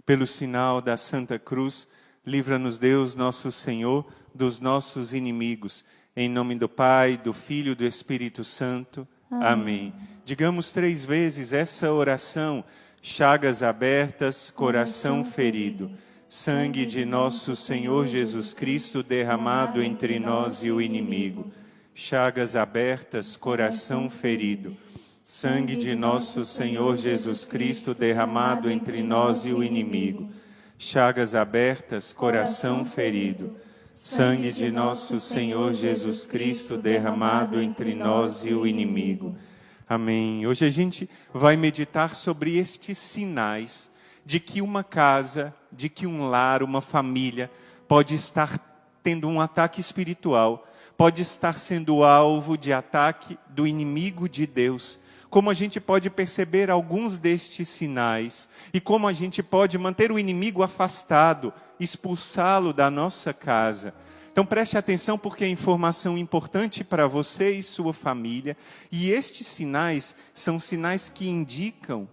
Pelo sinal da Santa Cruz, livra-nos Deus, nosso Senhor, dos nossos inimigos. Em nome do Pai, do Filho e do Espírito Santo. Amém. Digamos 3 vezes essa oração. Chagas abertas, coração ferido. Sangue de nosso Senhor Jesus Cristo derramado entre nós e o inimigo. Chagas abertas, coração ferido. Sangue de nosso Senhor Jesus Cristo derramado entre nós e o inimigo. Chagas abertas, coração ferido. Sangue de nosso Senhor Jesus Cristo derramado entre nós e o inimigo. Amém. Hoje a gente vai meditar sobre estes sinais de que uma casa, de que um lar, uma família pode estar tendo um ataque espiritual, pode estar sendo alvo de ataque do inimigo de Deus. Como a gente pode perceber alguns destes sinais e como a gente pode manter o inimigo afastado, expulsá-lo da nossa casa. Então preste atenção porque é informação importante para você e sua família. E estes sinais são sinais que indicam,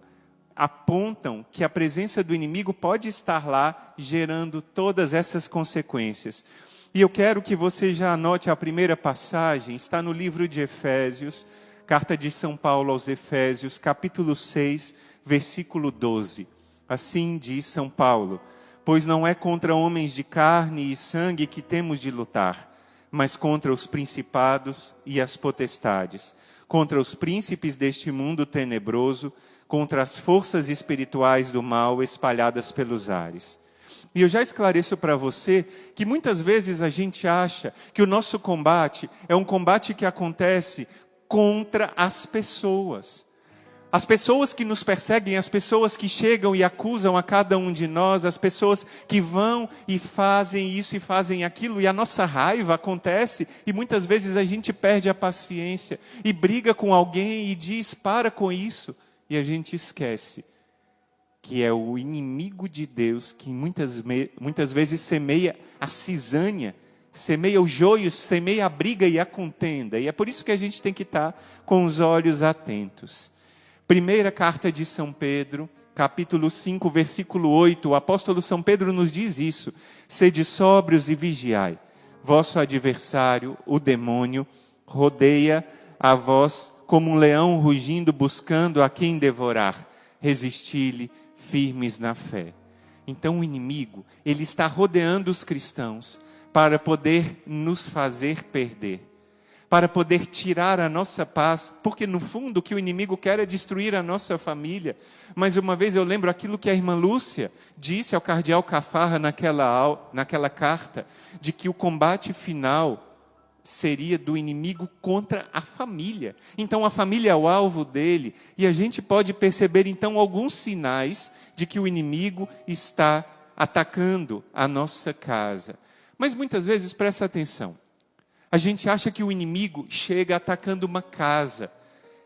apontam que a presença do inimigo pode estar lá gerando todas essas consequências. E eu quero que você já anote a primeira passagem, está no livro de Efésios, Carta de São Paulo aos Efésios, capítulo 6, versículo 12. Assim diz São Paulo: pois não é contra homens de carne e sangue que temos de lutar, mas contra os principados e as potestades, contra os príncipes deste mundo tenebroso, contra as forças espirituais do mal espalhadas pelos ares. E eu já esclareço para você que muitas vezes a gente acha que o nosso combate é um combate que acontece contra as pessoas. As pessoas que nos perseguem, as pessoas que chegam e acusam a cada um de nós, as pessoas que vão e fazem isso e fazem aquilo, e a nossa raiva acontece, e muitas vezes a gente perde a paciência, e briga com alguém e diz, para com isso, e a gente esquece que é o inimigo de Deus que muitas vezes semeia a cisanha, semeia o joio, semeia a briga e a contenda. E é por isso que a gente tem que estar com os olhos atentos. Primeira carta de São Pedro, capítulo 5, versículo 8. O apóstolo São Pedro nos diz isso. Sede sóbrios e vigiai. Vosso adversário, o demônio, rodeia a vós como um leão rugindo, buscando a quem devorar. Resisti-lhe firmes na fé. Então o inimigo, ele está rodeando os cristãos para poder nos fazer perder, para poder tirar a nossa paz, porque no fundo o que o inimigo quer é destruir a nossa família. Mas uma vez eu lembro aquilo que a irmã Lúcia disse ao cardeal Cafarra naquela carta, de que o combate final seria do inimigo contra a família. Então a família é o alvo dele, e a gente pode perceber então alguns sinais de que o inimigo está atacando a nossa casa. Mas muitas vezes, presta atenção, a gente acha que o inimigo chega atacando uma casa,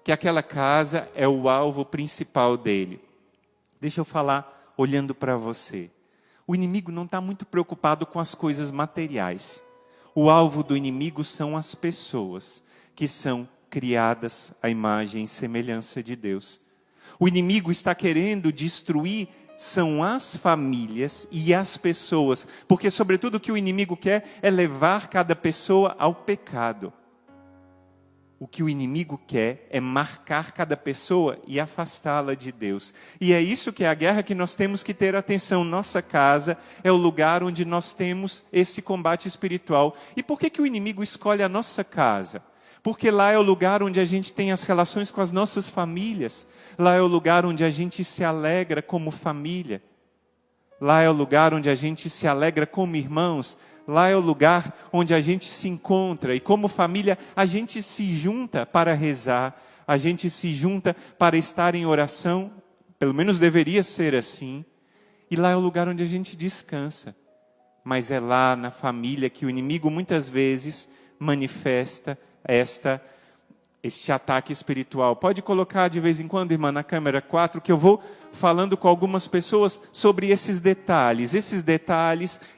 que aquela casa é o alvo principal dele. Deixa eu falar olhando para você. O inimigo não está muito preocupado com as coisas materiais. O alvo do inimigo são as pessoas que são criadas à imagem e semelhança de Deus. O inimigo está querendo destruir são as famílias e as pessoas, porque sobretudo o que o inimigo quer é levar cada pessoa ao pecado. O que o inimigo quer é marcar cada pessoa e afastá-la de Deus. E é isso que é a guerra que nós temos que ter atenção. Nossa casa é o lugar onde nós temos esse combate espiritual. E por que o inimigo escolhe a nossa casa? Porque lá é o lugar onde a gente tem as relações com as nossas famílias. Lá é o lugar onde a gente se alegra como família. Lá é o lugar onde a gente se alegra como irmãos. Lá é o lugar onde a gente se encontra. E como família, a gente se junta para rezar. A gente se junta para estar em oração. Pelo menos deveria ser assim. E lá é o lugar onde a gente descansa. Mas é lá na família que o inimigo muitas vezes manifesta este ataque espiritual. Pode colocar de vez em quando, irmã, na câmera 4, que eu vou falando com algumas pessoas sobre esses detalhes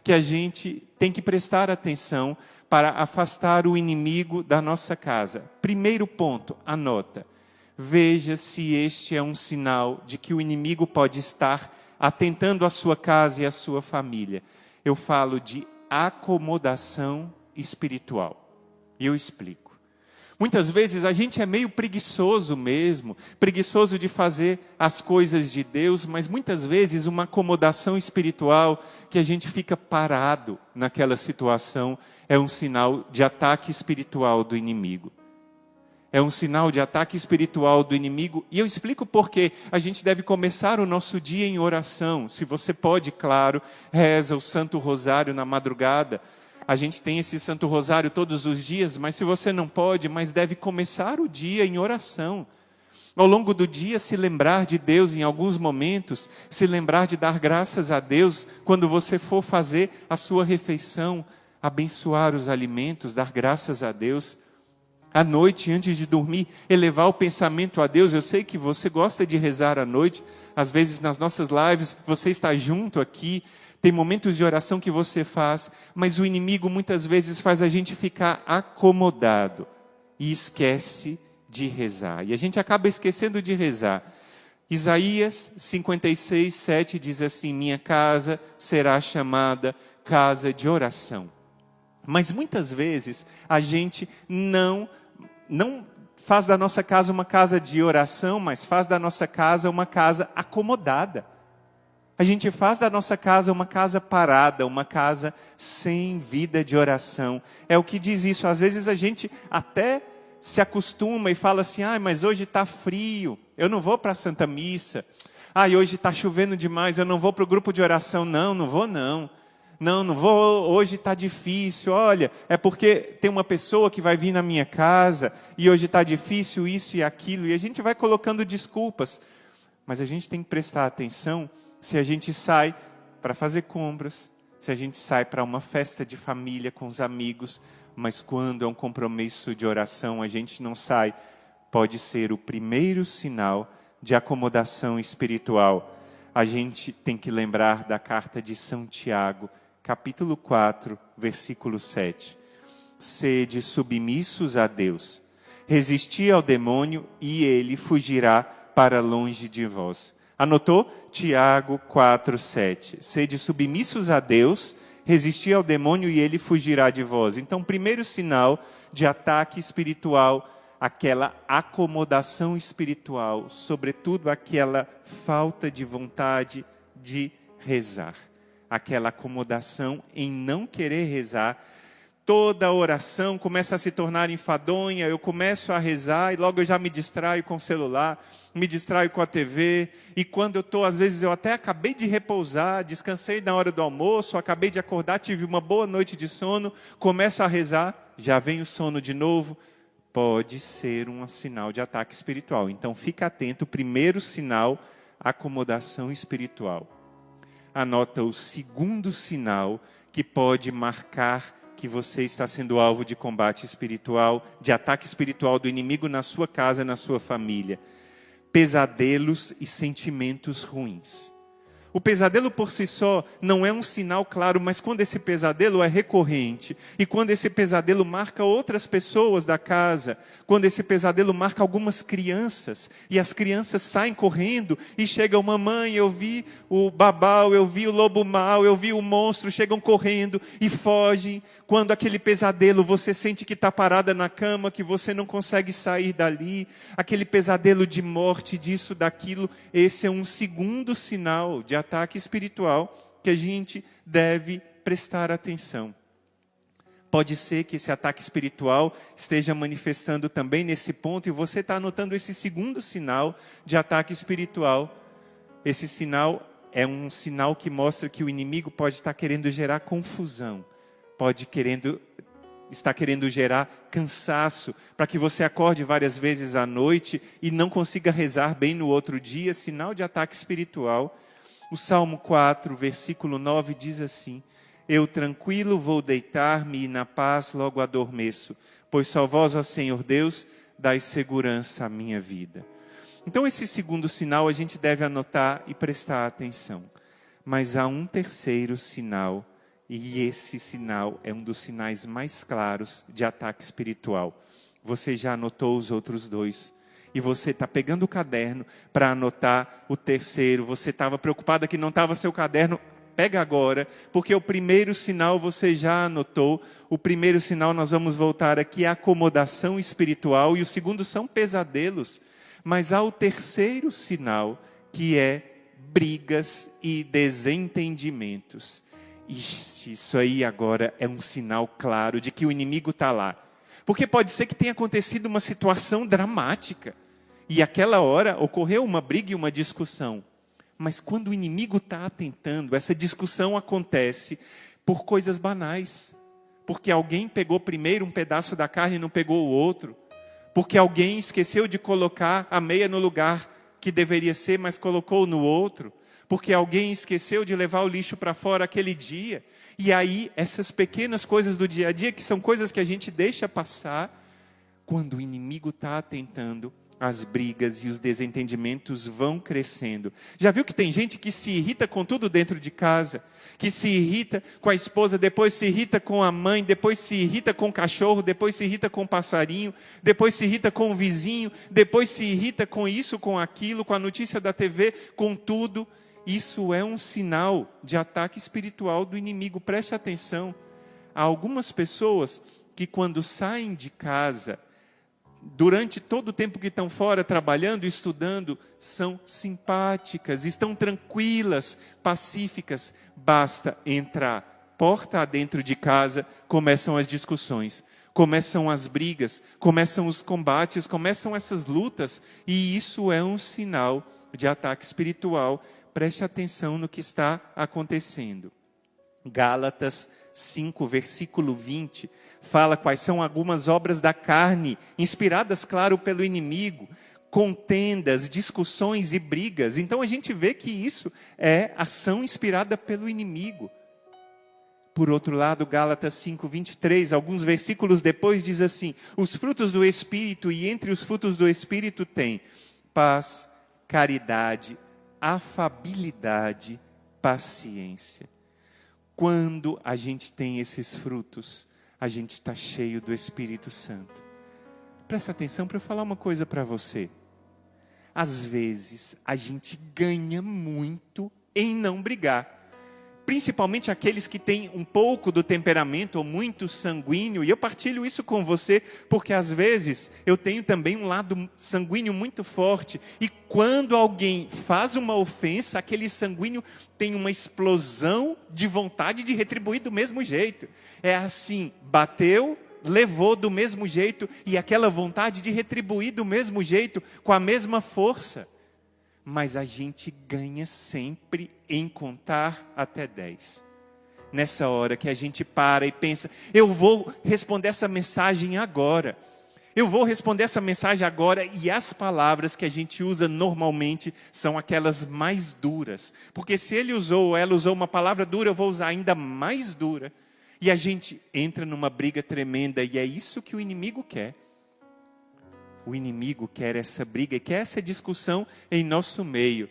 que a gente tem que prestar atenção para afastar o inimigo da nossa casa. Primeiro ponto, anota. Veja se este é um sinal de que o inimigo pode estar atentando à sua casa e à sua família. Eu falo de acomodação espiritual. E eu explico. Muitas vezes a gente é meio preguiçoso mesmo, preguiçoso de fazer as coisas de Deus, mas muitas vezes uma acomodação espiritual que a gente fica parado naquela situação é um sinal de ataque espiritual do inimigo. É um sinal de ataque espiritual do inimigo. E eu explico por quê. A gente deve começar o nosso dia em oração. Se você pode, claro, reza o Santo Rosário na madrugada. A gente tem esse Santo Rosário todos os dias, mas se você não pode, mas deve começar o dia em oração. Ao longo do dia, se lembrar de Deus em alguns momentos, se lembrar de dar graças a Deus quando você for fazer a sua refeição, abençoar os alimentos, dar graças a Deus. À noite, antes de dormir, elevar o pensamento a Deus. Eu sei que você gosta de rezar à noite, às vezes nas nossas lives, você está junto aqui, tem momentos de oração que você faz, mas o inimigo muitas vezes faz a gente ficar acomodado e esquece de rezar. E a gente acaba esquecendo de rezar. Isaías 56, 7 diz assim: minha casa será chamada casa de oração. Mas muitas vezes a gente não faz da nossa casa uma casa de oração, mas faz da nossa casa uma casa acomodada. A gente faz da nossa casa uma casa parada, uma casa sem vida de oração. É o que diz isso. Às vezes a gente até se acostuma e fala assim: mas hoje está frio, eu não vou para a Santa Missa. Hoje está chovendo demais, eu não vou para o grupo de oração. Não vou não. Não vou, hoje está difícil. Olha, é porque tem uma pessoa que vai vir na minha casa e hoje está difícil isso e aquilo. E a gente vai colocando desculpas. Mas a gente tem que prestar atenção se a gente sai para fazer compras, se a gente sai para uma festa de família com os amigos, mas quando é um compromisso de oração, a gente não sai, pode ser o primeiro sinal de acomodação espiritual. A gente tem que lembrar da carta de São Tiago, capítulo 4, versículo 7. Sede submissos a Deus, resisti ao demônio e ele fugirá para longe de vós. Anotou? Tiago 4, 7. Sede submissos a Deus, resisti ao demônio e ele fugirá de vós. Então, primeiro sinal de ataque espiritual, aquela acomodação espiritual, sobretudo aquela falta de vontade de rezar. Aquela acomodação em não querer rezar. Toda oração começa a se tornar enfadonha, eu começo a rezar e logo eu já me distraio com o celular, me distraio com a TV, e quando eu estou, às vezes eu até acabei de repousar, descansei na hora do almoço, acabei de acordar, tive uma boa noite de sono, começo a rezar, já vem o sono de novo, pode ser um sinal de ataque espiritual. Então fica atento, primeiro sinal, acomodação espiritual. Anota o segundo sinal que pode marcar que você está sendo alvo de combate espiritual, de ataque espiritual do inimigo na sua casa, na sua família. Pesadelos e sentimentos ruins. O pesadelo por si só não é um sinal claro, mas quando esse pesadelo é recorrente, e quando esse pesadelo marca outras pessoas da casa, quando esse pesadelo marca algumas crianças, e as crianças saem correndo, e chegam: mamãe, eu vi o babau, eu vi o lobo mau, eu vi o monstro, chegam correndo e fogem. Quando aquele pesadelo, você sente que está parada na cama, que você não consegue sair dali, aquele pesadelo de morte, disso, daquilo, esse é um segundo sinal de ataque espiritual que a gente deve prestar atenção. Pode ser que esse ataque espiritual esteja manifestando também nesse ponto, e você está anotando esse segundo sinal de ataque espiritual. Esse sinal é um sinal que mostra que o inimigo pode estar querendo gerar confusão, está querendo gerar cansaço, para que você acorde várias vezes à noite e não consiga rezar bem no outro dia, sinal de ataque espiritual. O Salmo 4, versículo 9 diz assim: eu tranquilo vou deitar-me e na paz logo adormeço, pois só vós, ó Senhor Deus, dais segurança à minha vida. Então esse segundo sinal a gente deve anotar e prestar atenção. Mas há um terceiro sinal, e esse sinal é um dos sinais mais claros de ataque espiritual. Você já anotou os outros dois. e você está pegando o caderno para anotar o terceiro. Você estava preocupada que não estava seu caderno. Pega agora, porque o primeiro sinal você já anotou. O primeiro sinal nós vamos voltar aqui é acomodação espiritual, e o segundo são pesadelos. Mas há o terceiro sinal, que é brigas e desentendimentos. Isso aí agora é um sinal claro de que o inimigo está lá. Porque pode ser que tenha acontecido uma situação dramática, e aquela hora ocorreu uma briga e uma discussão. Mas quando o inimigo está atentando, essa discussão acontece por coisas banais. Porque alguém pegou primeiro um pedaço da carne e não pegou o outro. Porque alguém esqueceu de colocar a meia no lugar que deveria ser, mas colocou no outro. Porque alguém esqueceu de levar o lixo para fora aquele dia. E aí, essas pequenas coisas do dia a dia, que são coisas que a gente deixa passar, quando o inimigo está atentando, as brigas e os desentendimentos vão crescendo. Já viu que tem gente que se irrita com tudo dentro de casa? Que se irrita com a esposa, depois se irrita com a mãe, depois se irrita com o cachorro, depois se irrita com o passarinho, depois se irrita com o vizinho, depois se irrita com isso, com aquilo, com a notícia da TV, com tudo. Isso é um sinal de ataque espiritual do inimigo. Preste atenção. Há algumas pessoas que quando saem de casa, durante todo o tempo que estão fora trabalhando, estudando, são simpáticas, estão tranquilas, pacíficas. Basta entrar porta adentro de casa, começam as discussões, começam as brigas, começam os combates, começam essas lutas, e isso é um sinal de ataque espiritual. Preste atenção no que está acontecendo. Gálatas 5, versículo 20, fala quais são algumas obras da carne, inspiradas, claro, pelo inimigo, contendas, discussões e brigas. Então a gente vê que isso é ação inspirada pelo inimigo. Por outro lado, Gálatas 5, 23, alguns versículos depois diz assim: os frutos do Espírito, e entre os frutos do Espírito tem paz, caridade, afabilidade, paciência. Quando a gente tem esses frutos, a gente está cheio do Espírito Santo. Presta atenção para eu falar uma coisa para você. Às vezes, a gente ganha muito em não brigar. Principalmente aqueles que têm um pouco do temperamento ou muito sanguíneo. E eu partilho isso com você, porque às vezes eu tenho também um lado sanguíneo muito forte. E quando alguém faz uma ofensa, aquele sanguíneo tem uma explosão de vontade de retribuir do mesmo jeito. É assim, bateu, levou do mesmo jeito, e aquela vontade de retribuir do mesmo jeito, com a mesma força. Mas a gente ganha sempre em contar até 10. Nessa hora que a gente para e pensa, eu vou responder essa mensagem agora. Eu vou responder essa mensagem agora, e as palavras que a gente usa normalmente são aquelas mais duras. Porque se ele usou ou ela usou uma palavra dura, eu vou usar ainda mais dura. E a gente entra numa briga tremenda, e é isso que o inimigo quer. O inimigo quer essa briga, quer essa discussão em nosso meio.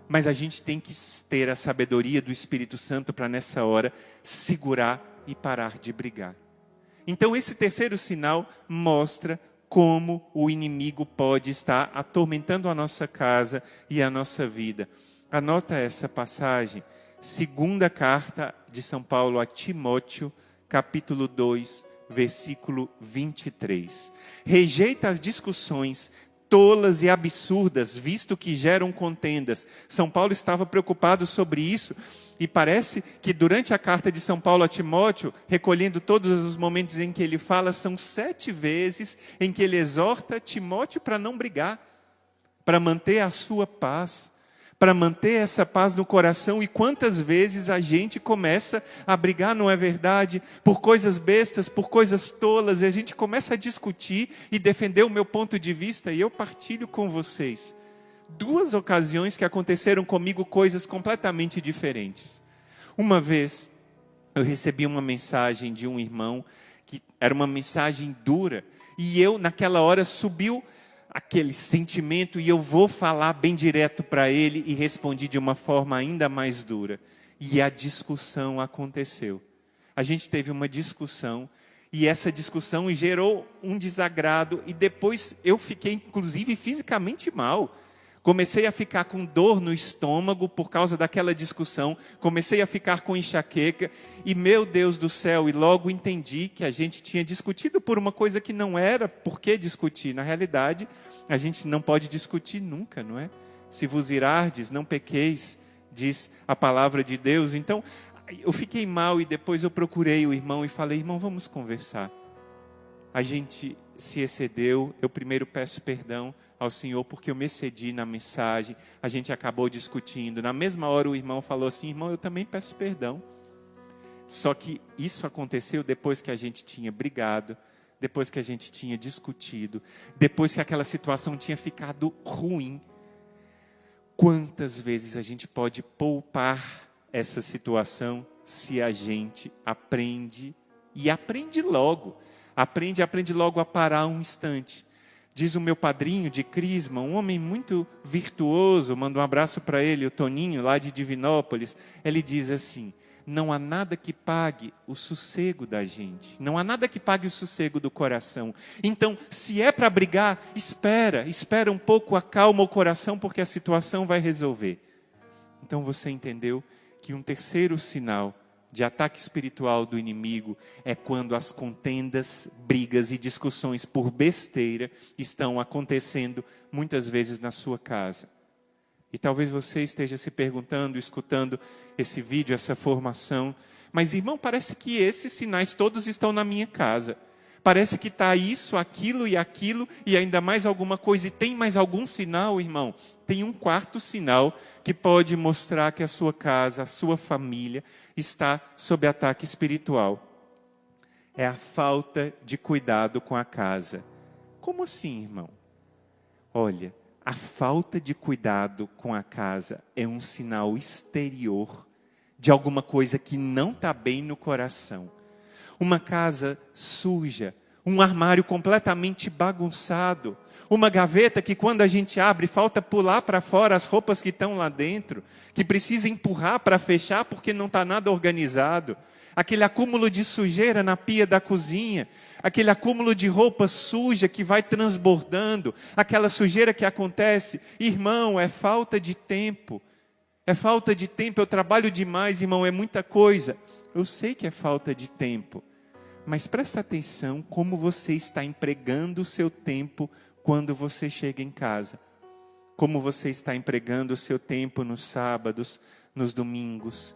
Mas a gente tem que ter a sabedoria do Espírito Santo para nessa hora segurar e parar de brigar. Então esse terceiro sinal mostra como o inimigo pode estar atormentando a nossa casa e a nossa vida. Anota essa passagem, segunda carta de São Paulo a Timóteo, capítulo 2, versículo 23. Rejeita as discussões tolas e absurdas, visto que geram contendas. São Paulo estava preocupado sobre isso, e parece que durante a carta de São Paulo a Timóteo, recolhendo todos os momentos em que ele fala, são 7 vezes em que ele exorta Timóteo para não brigar, para manter a sua paz, para manter essa paz no coração. E quantas vezes a gente começa a brigar, não é verdade? Por coisas bestas, por coisas tolas, e a gente começa a discutir e defender o meu ponto de vista, e eu partilho com vocês 2 ocasiões que aconteceram comigo coisas completamente diferentes. Uma vez, eu recebi uma mensagem de um irmão, que era uma mensagem dura, e eu, naquela hora, subiu aquele sentimento, e eu vou falar bem direto para ele, e respondi de uma forma ainda mais dura. E a discussão aconteceu. A gente teve uma discussão, E essa discussão gerou um desagrado, e depois eu fiquei, inclusive, fisicamente mal. Comecei a ficar com dor no estômago por causa daquela discussão, comecei a ficar com enxaqueca, e meu Deus do céu, e logo entendi que a gente tinha discutido por uma coisa que não era por que discutir. Na realidade, a gente não pode discutir nunca, não é? Se vos irardes, não pequeis, diz a palavra de Deus. Então, eu fiquei mal e depois eu procurei o irmão e falei: irmão, vamos conversar. A gente se excedeu, eu primeiro peço perdão ao Senhor porque eu me excedi na mensagem, a gente acabou discutindo. Na mesma hora o irmão falou assim: irmão, eu também peço perdão. Só que isso aconteceu depois que a gente tinha brigado, depois que a gente tinha discutido, depois que aquela situação tinha ficado ruim. Quantas vezes a gente pode poupar essa situação se a gente aprende, e aprende logo, aprende logo a parar um instante. Diz o meu padrinho de Crisma, um homem muito virtuoso, mando um abraço para ele, o Toninho, lá de Divinópolis. Ele diz assim: não há nada que pague o sossego da gente, não há nada que pague o sossego do coração. Então, se é para brigar, espera um pouco, acalma o coração, porque a situação vai resolver. Então você entendeu que um terceiro sinal de ataque espiritual do inimigo é quando as contendas, brigas e discussões por besteira estão acontecendo muitas vezes na sua casa. E talvez você esteja se perguntando, escutando esse vídeo, essa formação: mas irmão, parece que esses sinais todos estão na minha casa. Parece que está isso, aquilo e ainda mais alguma coisa. E tem mais algum sinal, irmão? Tem um quarto sinal que pode mostrar que a sua casa, a sua família está sob ataque espiritual. É a falta de cuidado com a casa. Como assim, irmão? Olha, a falta de cuidado com a casa é um sinal exterior de alguma coisa que não está bem no coração. Uma casa suja, um armário completamente bagunçado, uma gaveta que quando a gente abre, falta pular para fora as roupas que estão lá dentro, que precisa empurrar para fechar porque não está nada organizado, aquele acúmulo de sujeira na pia da cozinha, aquele acúmulo de roupa suja que vai transbordando, aquela sujeira que acontece. Irmão, é falta de tempo, eu trabalho demais, irmão, é muita coisa. Eu sei que é falta de tempo, mas presta atenção como você está empregando o seu tempo quando você chega em casa. Como você está empregando o seu tempo nos sábados, nos domingos.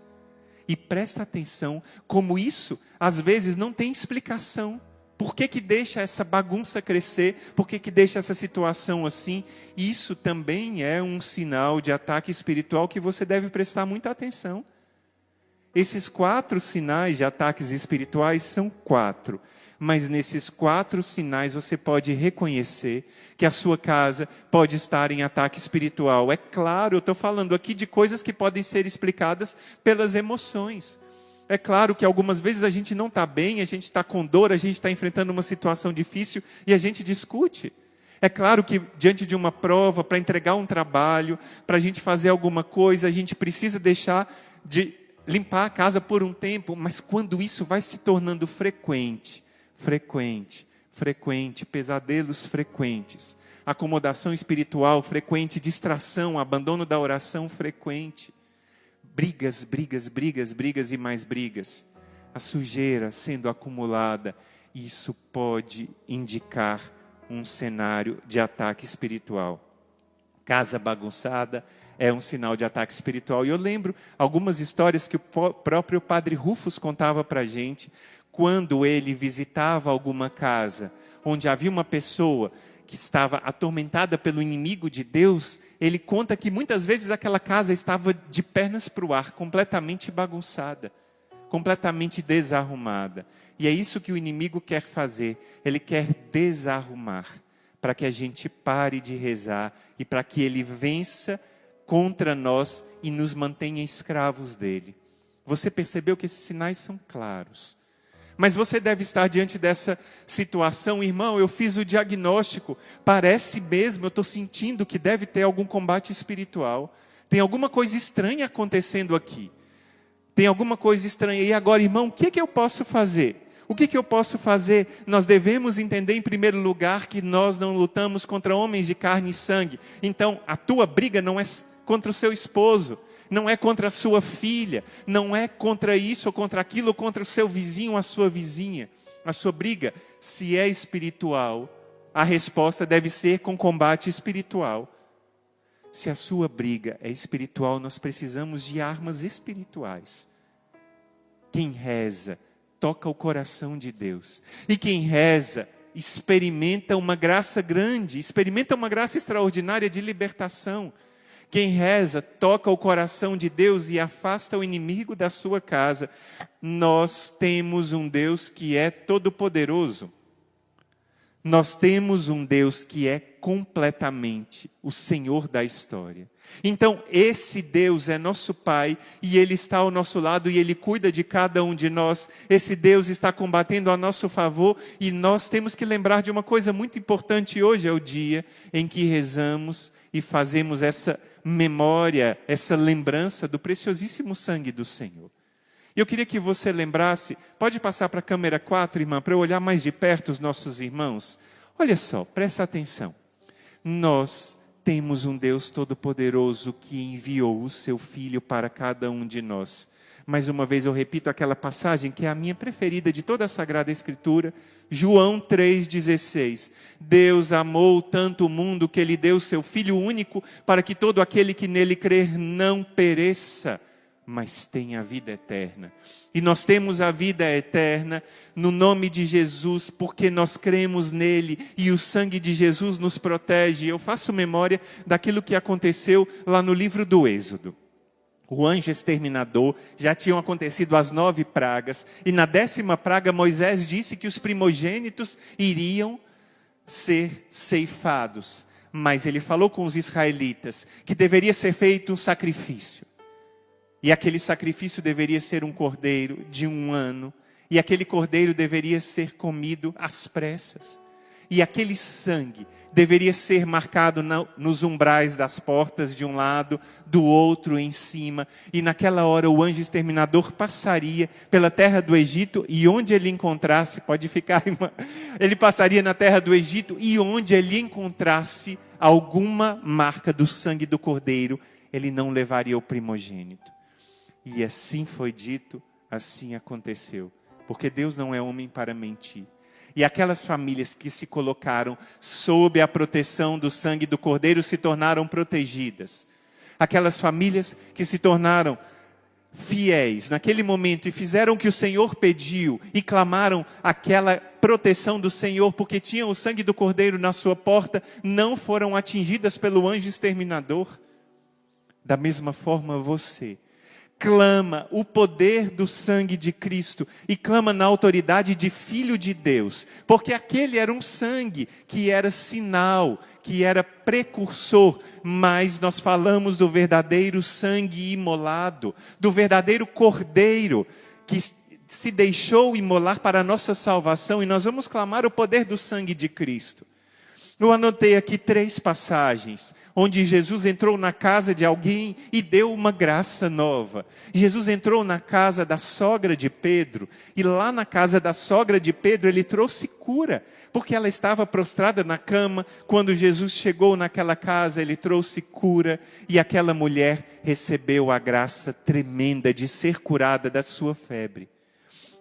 E presta atenção como isso, às vezes, não tem explicação. Por que deixa essa bagunça crescer? Por que deixa essa situação assim? Isso também é um sinal de ataque espiritual que você deve prestar muita atenção. Esses 4 sinais de ataques espirituais são 4. Mas nesses 4 sinais você pode reconhecer que a sua casa pode estar em ataque espiritual. É claro, eu estou falando aqui de coisas que podem ser explicadas pelas emoções. É claro que algumas vezes a gente não está bem, a gente está com dor, a gente está enfrentando uma situação difícil e a gente discute. É claro que diante de uma prova, para entregar um trabalho, para a gente fazer alguma coisa, a gente precisa deixar de limpar a casa por um tempo, mas quando isso vai se tornando frequente, pesadelos frequentes, acomodação espiritual frequente, distração, abandono da oração frequente, brigas e mais brigas, a sujeira sendo acumulada, isso pode indicar um cenário de ataque espiritual. Casa bagunçada é um sinal de ataque espiritual. E eu lembro algumas histórias que o próprio padre Rufus contava para a gente, quando ele visitava alguma casa, onde havia uma pessoa que estava atormentada pelo inimigo de Deus. Ele conta que muitas vezes aquela casa estava de pernas para o ar, completamente bagunçada, completamente desarrumada. E é isso que o inimigo quer fazer, ele quer desarrumar, para que a gente pare de rezar e para que ele vença contra nós e nos mantenha escravos dele. Você percebeu que esses sinais são claros. Mas você deve estar diante dessa situação: irmão, eu fiz o diagnóstico, parece mesmo, eu estou sentindo que deve ter algum combate espiritual. Tem alguma coisa estranha acontecendo aqui. Tem alguma coisa estranha. E agora, irmão, o que eu posso fazer? O que eu posso fazer? Nós devemos entender, em primeiro lugar, que nós não lutamos contra homens de carne e sangue. Então, a tua briga não é contra o seu esposo, não é contra a sua filha, não é contra isso ou contra aquilo, ou contra o seu vizinho ou a sua vizinha. A sua briga, se é espiritual, a resposta deve ser com combate espiritual. Se a sua briga é espiritual, nós precisamos de armas espirituais. Quem reza, toca o coração de Deus. E quem reza, experimenta uma graça grande, experimenta uma graça extraordinária de libertação. Quem reza, toca o coração de Deus e afasta o inimigo da sua casa. Nós temos um Deus que é todo-poderoso. Nós temos um Deus que é completamente o Senhor da história. Então, esse Deus é nosso Pai, e Ele está ao nosso lado, e Ele cuida de cada um de nós. Esse Deus está combatendo a nosso favor, e nós temos que lembrar de uma coisa muito importante. Hoje é o dia em que rezamos e fazemos essa memória, essa lembrança do preciosíssimo sangue do Senhor. E eu queria que você lembrasse, pode passar para a câmera 4, irmã, para eu olhar mais de perto os nossos irmãos. Olha só, presta atenção. Nós temos um Deus todo-poderoso que enviou o seu Filho para cada um de nós. Mais uma vez eu repito aquela passagem que é a minha preferida de toda a Sagrada Escritura, João 3,16. Deus amou tanto o mundo que Ele deu o seu Filho único para que todo aquele que nele crer não pereça, mas tem a vida eterna. E nós temos a vida eterna no nome de Jesus, porque nós cremos nele e o sangue de Jesus nos protege. Eu faço memória daquilo que aconteceu lá no livro do Êxodo. O anjo exterminador, já tinham acontecido as 9 pragas, e na 10ª praga Moisés disse que os primogênitos iriam ser ceifados. Mas ele falou com os israelitas que deveria ser feito um sacrifício. E aquele sacrifício deveria ser um cordeiro de 1 ano. E aquele cordeiro deveria ser comido às pressas. E aquele sangue deveria ser marcado nos umbrais das portas de um lado, do outro em cima. E naquela hora o anjo exterminador passaria pela terra do Egito. E onde ele encontrasse, pode ficar, irmã, ele passaria na terra do Egito. E onde ele encontrasse alguma marca do sangue do cordeiro, ele não levaria o primogênito. E assim foi dito, assim aconteceu. Porque Deus não é homem para mentir. E aquelas famílias que se colocaram sob a proteção do sangue do Cordeiro se tornaram protegidas. Aquelas famílias que se tornaram fiéis naquele momento e fizeram o que o Senhor pediu e clamaram aquela proteção do Senhor porque tinham o sangue do Cordeiro na sua porta, não foram atingidas pelo anjo exterminador. Da mesma forma você clama o poder do sangue de Cristo e clama na autoridade de Filho de Deus, porque aquele era um sangue que era sinal, que era precursor, mas nós falamos do verdadeiro sangue imolado, do verdadeiro Cordeiro que se deixou imolar para a nossa salvação, e nós vamos clamar o poder do sangue de Cristo. Eu anotei aqui 3 passagens, onde Jesus entrou na casa de alguém e deu uma graça nova. Jesus entrou na casa da sogra de Pedro, e lá na casa da sogra de Pedro ele trouxe cura, porque ela estava prostrada na cama. Quando Jesus chegou naquela casa, ele trouxe cura, e aquela mulher recebeu a graça tremenda de ser curada da sua febre.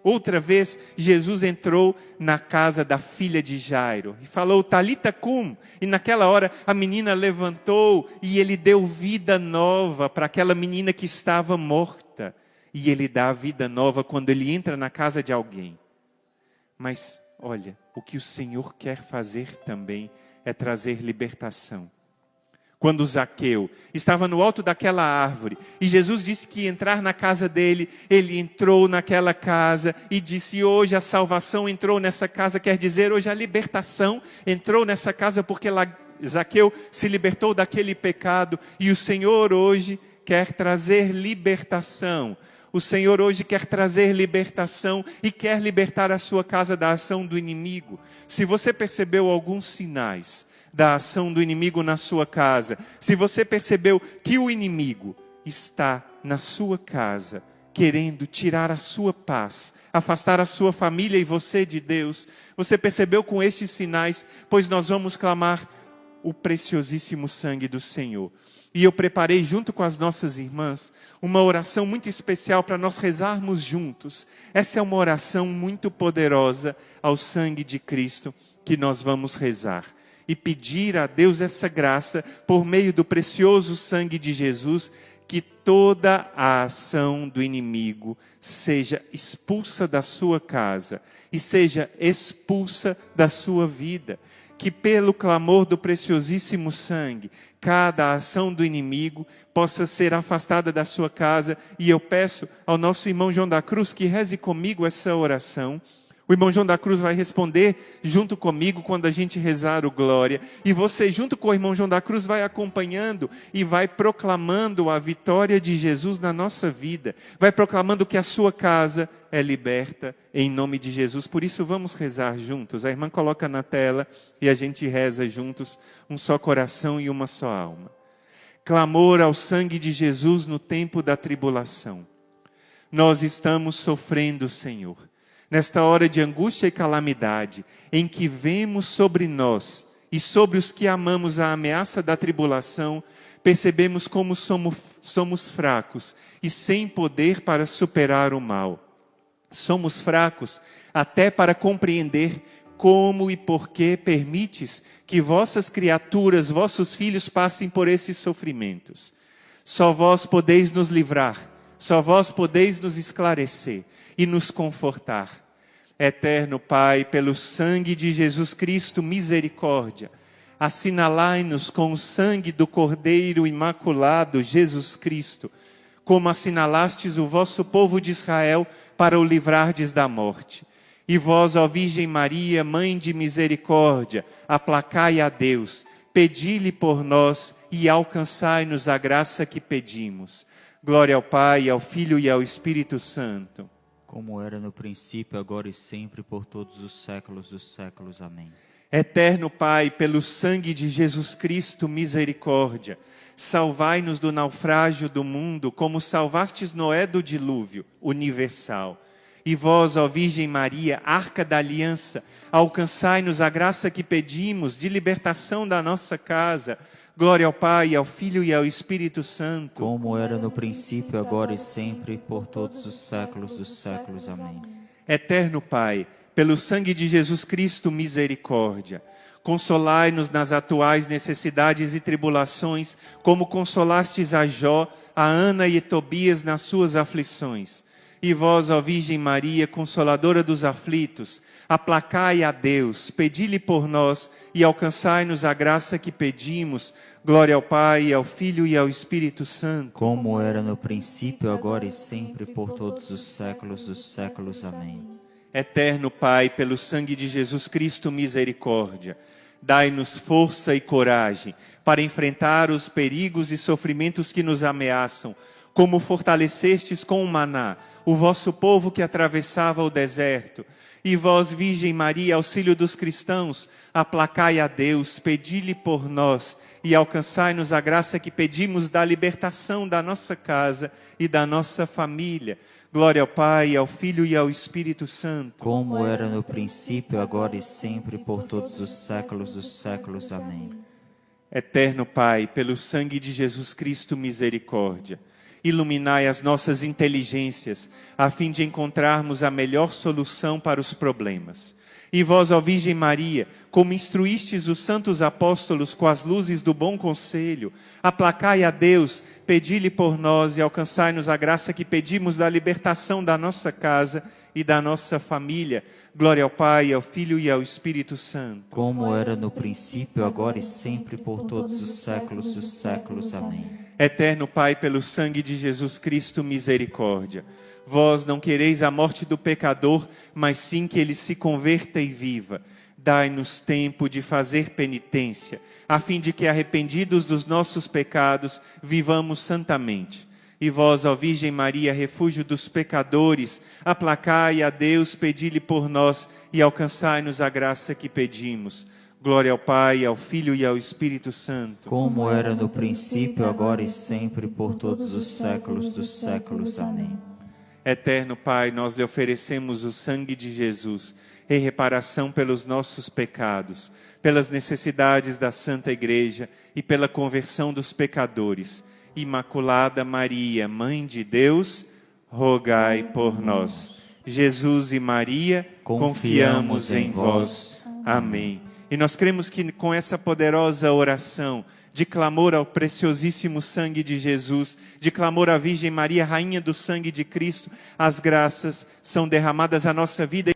Outra vez, Jesus entrou na casa da filha de Jairo e falou, Talita cum, e naquela hora a menina levantou e ele deu vida nova para aquela menina que estava morta. E ele dá vida nova quando ele entra na casa de alguém. Mas, olha, o que o Senhor quer fazer também é trazer libertação. Quando Zaqueu estava no alto daquela árvore, e Jesus disse que ia entrar na casa dele, ele entrou naquela casa e disse, hoje a salvação entrou nessa casa, quer dizer, hoje a libertação entrou nessa casa, porque Zaqueu se libertou daquele pecado, e o Senhor hoje quer trazer libertação. O Senhor hoje quer trazer libertação e quer libertar a sua casa da ação do inimigo. Se você percebeu alguns sinais da ação do inimigo na sua casa, se você percebeu que o inimigo está na sua casa, querendo tirar a sua paz, afastar a sua família e você de Deus. Você percebeu com estes sinais? Pois nós vamos clamar o preciosíssimo sangue do Senhor. E eu preparei junto com as nossas irmãs uma oração muito especial para nós rezarmos juntos. Essa é uma oração muito poderosa ao sangue de Cristo que nós vamos rezar. E pedir a Deus essa graça por meio do precioso sangue de Jesus, que toda a ação do inimigo seja expulsa da sua casa e seja expulsa da sua vida. Que pelo clamor do preciosíssimo sangue, cada ação do inimigo possa ser afastada da sua casa. E eu peço ao nosso irmão João da Cruz que reze comigo essa oração. O irmão João da Cruz vai responder junto comigo quando a gente rezar o Glória. E você, junto com o irmão João da Cruz, vai acompanhando e vai proclamando a vitória de Jesus na nossa vida. Vai proclamando que a sua casa é liberta em nome de Jesus. Por isso vamos rezar juntos. A irmã coloca na tela e a gente reza juntos, um só coração e uma só alma. Clamor ao sangue de Jesus no tempo da tribulação. Nós estamos sofrendo, Senhor, nesta hora de angústia e calamidade, em que vemos sobre nós e sobre os que amamos a ameaça da tribulação, percebemos como somos fracos e sem poder para superar o mal. Somos fracos até para compreender como e por que permites que vossas criaturas, vossos filhos passem por esses sofrimentos. Só vós podeis nos livrar, só vós podeis nos esclarecer e nos confortar. Eterno Pai, pelo sangue de Jesus Cristo, misericórdia, assinalai-nos com o sangue do Cordeiro Imaculado, Jesus Cristo, como assinalastes o vosso povo de Israel para o livrardes da morte. E vós, ó Virgem Maria, Mãe de misericórdia, aplacai a Deus, pedi-lhe por nós e alcançai-nos a graça que pedimos. Glória ao Pai, ao Filho e ao Espírito Santo. Como era no princípio, agora e sempre, por todos os séculos dos séculos. Amém. Eterno Pai, pelo sangue de Jesus Cristo, misericórdia, salvai-nos do naufrágio do mundo, como salvastes Noé do dilúvio universal. E vós, ó Virgem Maria, Arca da Aliança, alcançai-nos a graça que pedimos de libertação da nossa casa. Glória ao Pai, ao Filho e ao Espírito Santo. Como era no princípio, agora e sempre, por todos os séculos dos séculos. Amém. Eterno Pai, pelo sangue de Jesus Cristo, misericórdia, consolai-nos nas atuais necessidades e tribulações, como consolastes a Jó, a Ana e a Tobias nas suas aflições. E vós, ó Virgem Maria, Consoladora dos aflitos, aplacai a Deus, pedi-lhe por nós e alcançai-nos a graça que pedimos. Glória ao Pai, ao Filho e ao Espírito Santo. Como era no princípio, agora e sempre, por todos os séculos dos séculos. Amém. Eterno Pai, pelo sangue de Jesus Cristo, misericórdia, dai-nos força e coragem para enfrentar os perigos e sofrimentos que nos ameaçam, como fortalecestes com o maná o vosso povo que atravessava o deserto. E vós, Virgem Maria, auxílio dos cristãos, aplacai a Deus, pedi-lhe por nós e alcançai-nos a graça que pedimos da libertação da nossa casa e da nossa família. Glória ao Pai, ao Filho e ao Espírito Santo. Como era no princípio, agora e sempre, por todos os séculos dos séculos. Amém. Eterno Pai, pelo sangue de Jesus Cristo, misericórdia, iluminai as nossas inteligências, a fim de encontrarmos a melhor solução para os problemas. E vós, ó Virgem Maria, como instruístes os santos apóstolos com as luzes do bom conselho, aplacai a Deus, pedi-lhe por nós e alcançai-nos a graça que pedimos da libertação da nossa casa e da nossa família. Glória ao Pai, ao Filho e ao Espírito Santo. Como era no princípio, agora e sempre, por todos os séculos dos séculos. Amém. Eterno Pai, pelo sangue de Jesus Cristo, misericórdia. Vós não quereis a morte do pecador, mas sim que ele se converta e viva. Dai-nos tempo de fazer penitência, a fim de que, arrependidos dos nossos pecados, vivamos santamente. E vós, ó Virgem Maria, refúgio dos pecadores, aplacai a Deus, pedi-lhe por nós e alcançai-nos a graça que pedimos. Glória ao Pai, ao Filho e ao Espírito Santo. Como era no princípio, agora e sempre, por todos os séculos dos séculos. Amém. Eterno Pai, nós lhe oferecemos o sangue de Jesus em reparação pelos nossos pecados, pelas necessidades da Santa Igreja e pela conversão dos pecadores. Imaculada Maria, Mãe de Deus, rogai por nós. Jesus e Maria, confiamos em vós. Amém. E nós cremos que com essa poderosa oração de clamor ao preciosíssimo sangue de Jesus, de clamor à Virgem Maria, Rainha do sangue de Cristo, as graças são derramadas à nossa vida.